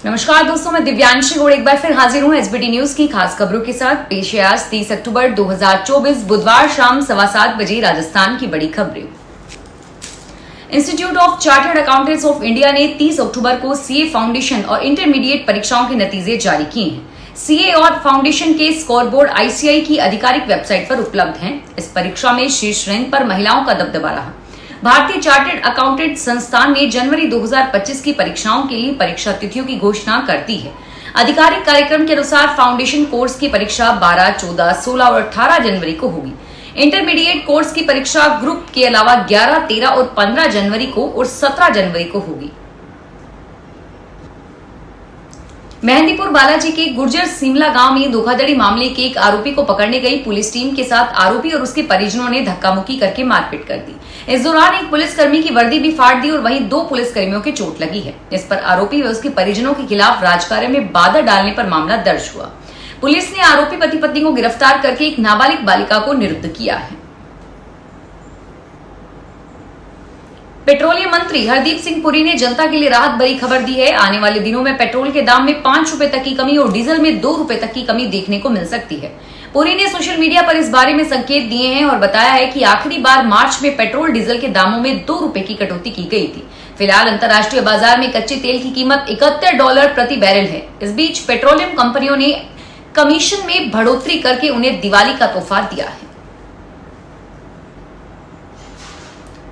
नमस्कार दोस्तों, मैं दिव्यांशी गोड़ एक बार फिर हाजिर हूं एसबीटी न्यूज की खास खबरों के साथ। पेश है आज 30 अक्टूबर 2024 बुधवार शाम 7:15 बजे राजस्थान की बड़ी खबरें। Institute of chartered accountants of India ने 30 अक्टूबर को सीए फाउंडेशन और इंटरमीडिएट परीक्षाओं के नतीजे जारी किए हैं। सीए और फाउंडेशन के स्कोरबोर्ड आईसीआई की आधिकारिक वेबसाइट पर उपलब्ध हैं। इस परीक्षा में शीर्ष रैंक पर महिलाओं का दबदबा रहा। भारतीय चार्टर्ड अकाउंटेंट संस्थान ने जनवरी 2025 की परीक्षाओं के लिए परीक्षा तिथियों की घोषणा कर दी है। आधिकारिक कार्यक्रम के अनुसार फाउंडेशन कोर्स की परीक्षा 12, 14, 16 और 18 जनवरी को होगी। इंटरमीडिएट कोर्स की परीक्षा ग्रुप के अलावा 11, 13 और 15 जनवरी को और 17 जनवरी को होगी। मेहंदीपुर बालाजी के गुर्जर सिमला गांव में धोखाधड़ी मामले के एक आरोपी को पकड़ने गई पुलिस टीम के साथ आरोपी और उसके परिजनों ने धक्का-मुक्की करके मारपीट कर दी। इस दौरान एक पुलिसकर्मी की वर्दी भी फाड़ दी और वहीं 2 पुलिसकर्मियों के चोट लगी है। इस पर आरोपी व उसके परिजनों के खिलाफ राजकार्य में बाधा डालने पर मामला दर्ज हुआ। पुलिस ने आरोपी पति पत्नी को गिरफ्तार करके एक नाबालिग बालिका को निरुद्ध किया है। पेट्रोलियम मंत्री हरदीप सिंह पुरी ने जनता के लिए राहत भरी खबर दी है। आने वाले दिनों में पेट्रोल के दाम में 5 रुपए तक की कमी और डीजल में 2 रुपए तक की कमी देखने को मिल सकती है। पुरी ने सोशल मीडिया पर इस बारे में संकेत दिए हैं और बताया है कि आखिरी बार मार्च में पेट्रोल डीजल के दामों में 2 रुपए की कटौती की गई थी। फिलहाल अंतर्राष्ट्रीय बाजार में कच्चे तेल की कीमत $71 प्रति बैरल है। इस बीच पेट्रोलियम कंपनियों ने कमीशन में बढ़ोतरी करके उन्हें दिवाली का तोहफा दिया है।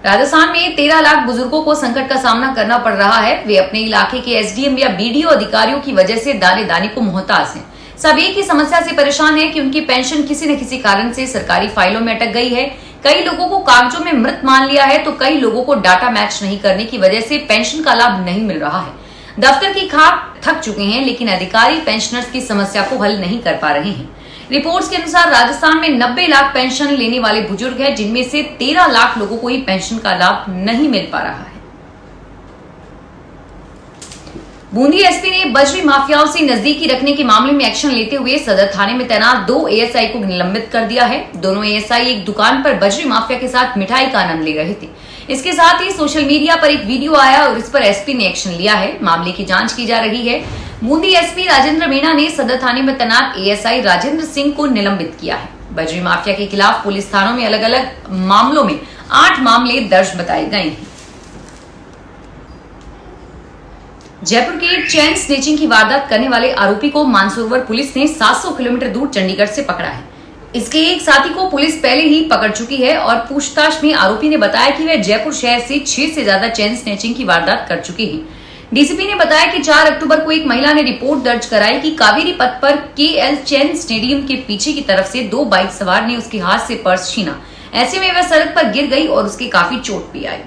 राजस्थान में 13 लाख बुजुर्गों को संकट का सामना करना पड़ रहा है। वे अपने इलाके के एसडीएम या बीडीओ अधिकारियों की वजह से दाने दाने को मोहताज हैं। सब एक ही समस्या से परेशान है कि उनकी पेंशन किसी न किसी कारण से सरकारी फाइलों में अटक गई है। कई लोगों को कागजों में मृत मान लिया है तो कई लोगों को डाटा मैच नहीं करने की वजह से पेंशन का लाभ नहीं मिल रहा है। दफ्तर की खाक थक चुके हैं, लेकिन अधिकारी पेंशनर्स की समस्या को हल नहीं कर पा रहे हैं। रिपोर्ट्स के अनुसार राजस्थान में 90 लाख पेंशन लेने वाले बुजुर्ग हैं, जिनमें से 13 लाख लोगों को ही पेंशन का लाभ नहीं मिल पा रहा है। बूंदी एसपी ने बजरी माफियाओं से नजदीकी रखने के मामले में एक्शन लेते हुए सदर थाने में तैनात 2 एएसआई को निलंबित कर दिया है। दोनों एएसआई एक दुकान पर बजरी माफिया के साथ मिठाई का आनंद ले रहे थे। इसके साथ ही सोशल मीडिया पर एक वीडियो आया और इस पर एसपी ने एक्शन लिया है। मामले की जांच की जा रही है। बूंदी एसपी राजेंद्र मीणा ने सदर थाने में तैनात एएसआई राजेंद्र सिंह को निलंबित किया है। बजरी माफिया के खिलाफ पुलिस थानों में अलग अलग मामलों में 8 मामले दर्ज बताए गए हैं। जयपुर के चेन स्नेचिंग की वारदात करने वाले आरोपी को मानसरोवर पुलिस ने 700 किलोमीटर दूर चंडीगढ़ से पकड़ा है। इसके एक साथी को पुलिस पहले ही पकड़ चुकी है और पूछताछ में आरोपी ने बताया कि वह जयपुर शहर से 6 से ज्यादा चेन स्नेचिंग की वारदात कर चुके हैं। डीसीपी ने बताया कि 4 अक्टूबर को एक महिला ने रिपोर्ट दर्ज कराई कि कावेरी पथ पर केएल चेन स्टेडियम के पीछे की तरफ से 2 बाइक सवार ने उसके हाथ से पर्स छीना। ऐसे में वह सड़क पर गिर गई और उसके काफी चोट भी आई।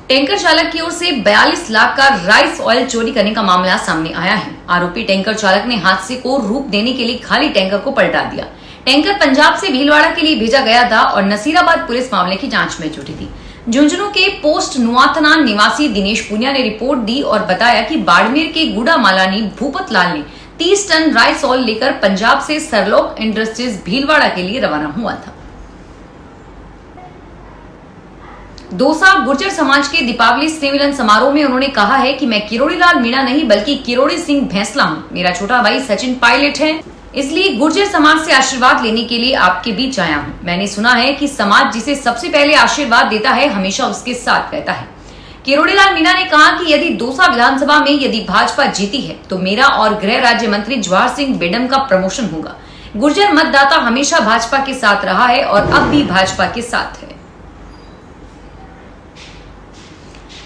टैंकर चालक की ओर से 42 लाख का राइस ऑयल चोरी करने का मामला सामने आया है। आरोपी टैंकर चालक ने हादसे को रूप देने के लिए खाली टैंकर को पलटा दिया। टैंकर पंजाब से भीलवाड़ा के लिए भेजा गया था और नसीराबाद पुलिस मामले की जांच में जुटी थी। झुंझुनू के पोस्ट नुआथना निवासी दिनेश पुनिया ने रिपोर्ट दी और बताया कि बाड़मेर के गुड़ा मालानी भूपत लाल ने 30 टन राइस ऑयल लेकर पंजाब से सरलोक इंडस्ट्रीज भीलवाड़ा के लिए रवाना हुआ था। दौसा गुर्जर समाज के दीपावली स्नेह मिलन समारोह में उन्होंने कहा है कि मैं किरोड़ी लाल मीणा नहीं बल्कि किरोड़ी सिंह भैंसला हूँ। मेरा छोटा भाई सचिन पायलट है, इसलिए गुर्जर समाज से आशीर्वाद लेने के लिए आपके बीच आया हूँ। मैंने सुना है कि समाज जिसे सबसे पहले आशीर्वाद देता है हमेशा उसके साथ रहता है। किरोड़ी लाल मीणा ने कहा कि यदि दौसा विधानसभा में यदि भाजपा जीती है तो मेरा और गृह राज्य मंत्री जवाहर सिंह बेडम का प्रमोशन होगा। गुर्जर मतदाता हमेशा भाजपा के साथ रहा है और अब भी भाजपा के साथ है।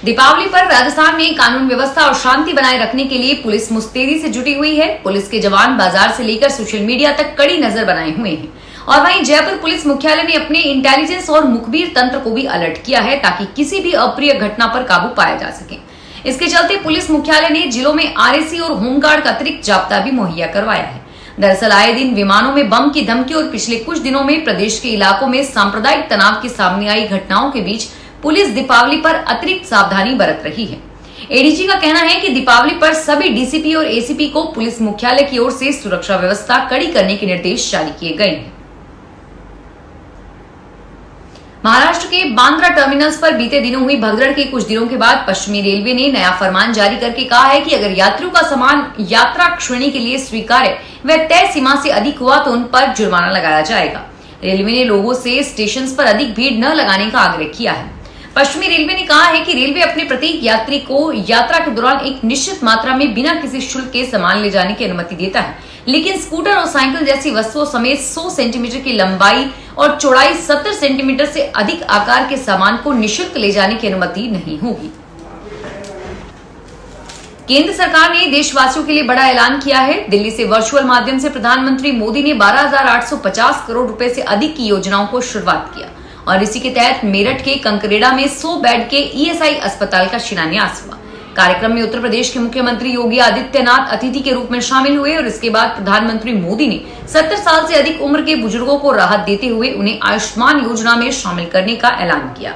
दीपावली पर राजस्थान में कानून व्यवस्था और शांति बनाए रखने के लिए पुलिस मुस्तैदी से जुटी हुई है। पुलिस के जवान बाजार से लेकर सोशल मीडिया तक कड़ी नजर बनाए हुए हैं और वहीं जयपुर पुलिस मुख्यालय ने अपने इंटेलिजेंस और मुखबिर तंत्र को भी अलर्ट किया है ताकि किसी भी अप्रिय घटना पर काबू पाया जा सके। इसके चलते पुलिस मुख्यालय ने जिलों में आरएसी और होमगार्ड का अतिरिक्त जाब्ता भी मुहैया करवाया है। दरअसल आए दिन विमानों में बम की धमकी और पिछले कुछ दिनों में प्रदेश के इलाकों में सांप्रदायिक तनाव की सामने आई घटनाओं के बीच पुलिस दीपावली पर अतिरिक्त सावधानी बरत रही है। एडीजी का कहना है कि दीपावली पर सभी डीसीपी और एसीपी को पुलिस मुख्यालय की ओर से सुरक्षा व्यवस्था कड़ी करने के निर्देश जारी किए गए हैं। महाराष्ट्र के बांद्रा टर्मिनल्स पर बीते दिनों हुई भगदड़ के कुछ दिनों के बाद पश्चिमी रेलवे ने नया फरमान जारी करके कहा है कि अगर यात्रियों का सामान यात्रा श्रेणी के लिए स्वीकार्य व तय सीमा से अधिक हुआ तो उन पर जुर्माना लगाया जाएगा। रेलवे ने लोगों से स्टेशन पर अधिक भीड़ न लगाने का आग्रह किया है। पश्चिमी रेलवे ने कहा है कि रेलवे अपने प्रत्येक यात्री को यात्रा के दौरान एक निश्चित मात्रा में बिना किसी शुल्क के सामान ले जाने की अनुमति देता है, लेकिन स्कूटर और साइकिल जैसी वस्तुओं समेत 100 सेंटीमीटर की लंबाई और चौड़ाई 70 सेंटीमीटर से अधिक आकार के सामान को निःशुल्क ले जाने की अनुमति नहीं होगी। केंद्र सरकार ने देशवासियों के लिए बड़ा ऐलान किया है। दिल्ली से वर्चुअल माध्यम से प्रधानमंत्री मोदी ने 12,850 करोड़ रुपए से अधिक की योजनाओं को शुरुआत किया और इसी के तहत मेरठ के कंकरेड़ा में 100 बेड के ईएसआई अस्पताल का शिलान्यास हुआ। कार्यक्रम में उत्तर प्रदेश के मुख्यमंत्री योगी आदित्यनाथ अतिथि के रूप में शामिल हुए और इसके बाद प्रधानमंत्री मोदी ने 70 साल से अधिक उम्र के बुजुर्गों को राहत देते हुए उन्हें आयुष्मान योजना में शामिल करने का ऐलान किया।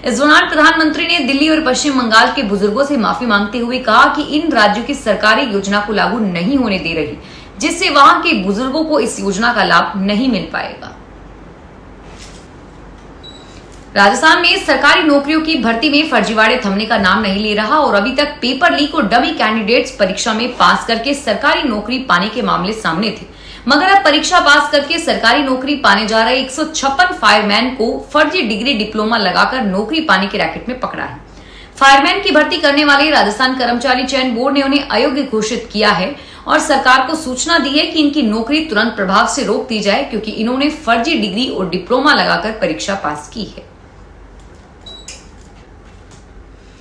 इस दौरान प्रधानमंत्री ने दिल्ली और पश्चिम बंगाल के बुजुर्गों से माफी मांगते हुए कहा कि इन राज्यों की सरकारी योजना को लागू नहीं होने दे रही, जिससे वहां के बुजुर्गों को इस योजना का लाभ नहीं मिल पाएगा। राजस्थान में सरकारी नौकरियों की भर्ती में फर्जीवाड़े थमने का नाम नहीं ले रहा और अभी तक पेपर लीक और डमी कैंडिडेट्स परीक्षा में पास करके सरकारी नौकरी पाने के मामले सामने थे, मगर अब परीक्षा पास करके सरकारी नौकरी पाने जा रहे 156 फायरमैन को फर्जी डिग्री डिप्लोमा लगाकर नौकरी पाने के रैकेट में पकड़ा है। फायरमैन की भर्ती करने वाले राजस्थान कर्मचारी चयन बोर्ड ने उन्हें अयोग्य घोषित किया है और सरकार को सूचना दी है कि इनकी नौकरी तुरंत प्रभाव से रोक दी जाए, क्योंकि इन्होंने फर्जी डिग्री और डिप्लोमा लगाकर परीक्षा पास की है।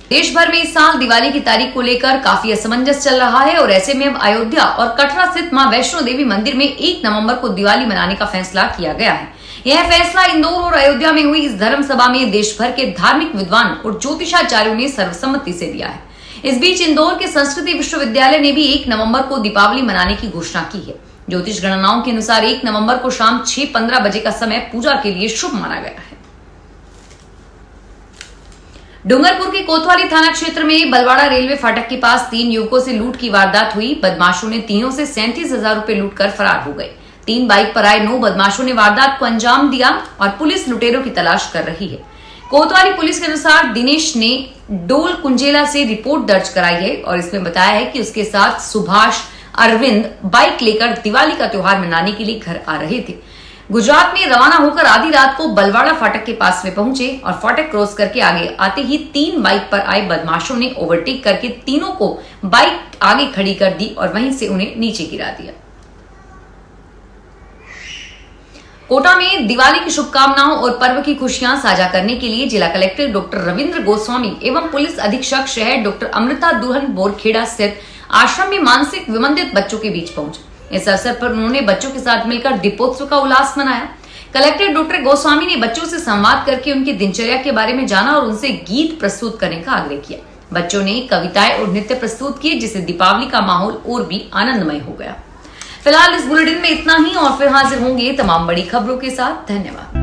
देश भर में इस साल दिवाली की तारीख को लेकर काफी असमंजस चल रहा है और ऐसे में अब अयोध्या और कटरा स्थित मां वैष्णो देवी मंदिर में 1 नवंबर को दिवाली मनाने का फैसला किया गया है। यह फैसला इंदौर और अयोध्या में हुई इस धर्म सभा में देश भर के धार्मिक विद्वान और ज्योतिषाचार्यों ने सर्वसम्मति से दिया है। इस बीच इंदौर के संस्कृति विश्वविद्यालय ने भी 1 नवम्बर को दीपावली मनाने की घोषणा की है। ज्योतिष गणनाओं के अनुसार 1 नवम्बर को शाम 6:15 बजे का समय पूजा के लिए शुभ माना गया है। डूंगरपुर के कोतवाली थाना क्षेत्र में बलवाड़ा रेलवे फाटक के पास 3 युवकों से लूट की वारदात हुई। बदमाशों ने तीनों से 37,000 रुपए लूटकर फरार हो गए। 3 बाइक पर आए 9 बदमाशों ने वारदात को अंजाम दिया और पुलिस लुटेरों की तलाश कर रही है। कोतवाली पुलिस के अनुसार दिनेश ने डोल कुंजेला से रिपोर्ट दर्ज कराई है और इसमें बताया है कि उसके साथ सुभाष अरविंद बाइक लेकर दिवाली का त्योहार मनाने के लिए घर आ रहे थे। गुजरात में रवाना होकर आधी रात को बलवाड़ा फाटक के पास में पहुंचे और फाटक क्रॉस करके आगे आते ही 3 बाइक पर आए बदमाशों ने ओवरटेक करके तीनों को बाइक आगे खड़ी कर दी और वहीं से उन्हें नीचे गिरा दिया। कोटा में दिवाली की शुभकामनाओं और पर्व की खुशियां साझा करने के लिए जिला कलेक्टर डॉक्टर रविंद्र गोस्वामी एवं पुलिस अधीक्षक शहर डॉक्टर अमृता दुल्हन बोरखेड़ा स्थित आश्रम में मानसिक विमंदित बच्चों के बीच पहुंचे। इस अवसर पर उन्होंने बच्चों के साथ मिलकर दीपोत्सव का उल्लास मनाया। कलेक्टर डॉक्टर गोस्वामी ने बच्चों से संवाद करके उनकी दिनचर्या के बारे में जाना और उनसे गीत प्रस्तुत करने का आग्रह किया। बच्चों ने कविताएं और नृत्य प्रस्तुत किए, जिससे दीपावली का माहौल और भी आनंदमय हो गया। फिलहाल इस बुलेटिन में इतना ही और फिर हाजिर होंगे तमाम बड़ी खबरों के साथ। धन्यवाद।